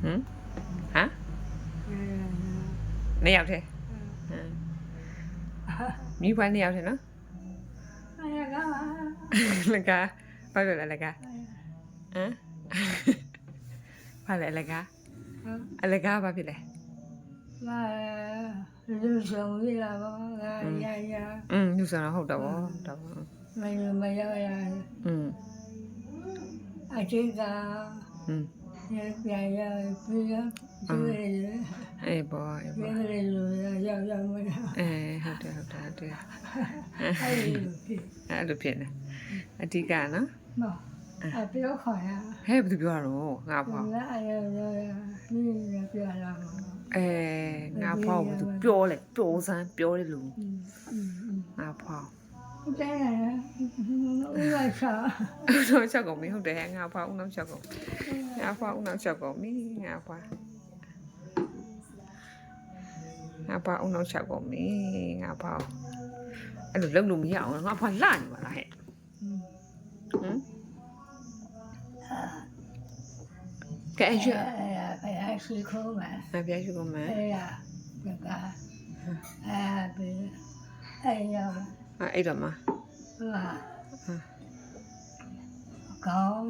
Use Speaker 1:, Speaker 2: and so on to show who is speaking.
Speaker 1: ဟမ်နှစ်ယောက်တည်းမိဘနှစ်ယောက်တည်းနော်လကာဘာလို့လဲလကာဟမ်ဘာလဲလကာအလကာဘာဖြစ်လဲ
Speaker 2: လူဆောင်ရလာပါရရ
Speaker 1: လူဆောင်တော့ဟုတ်တော့ဗောတော့
Speaker 2: မရရအချိကရပြန်ရပြရ
Speaker 1: အေးဘော
Speaker 2: ပြရလို့ရမရ
Speaker 1: ဟုတ်တယ်အဲ့လိုဖြစ်နေအဓိကနော်
Speaker 2: အပြောခေါ်ရ
Speaker 1: ဟဲ့ဘယ်သူပြောတော့ငါဖောက်
Speaker 2: ငါရပြောလာ
Speaker 1: ငါဖောက်ဘယ်သူပြောလဲပြောစမ်းပြောတယ်လူငါဖောက်
Speaker 2: တဲ့ဦးလာချာ
Speaker 1: တော့ချက်ကုန်ပြီဟုတ်တယ်ငါဖောက်ဦးနောက်ချက်ကုန်ငါဖောက်ဦးနောက်ချက်ကုန်ပြီငါဖောက်ဦးနောက်ချက်ကုန်ပြီငါဖောက်အဲ့လိုလုံလို့မရအောင်ငါဖောက်လှနေပါလားဟဲ့ကဲရ
Speaker 2: ရှိခိုးမှာ
Speaker 1: ပြရှိကုန်မယ်
Speaker 2: အဲ့
Speaker 1: အဲ့တော့မှာ
Speaker 2: ကောင်း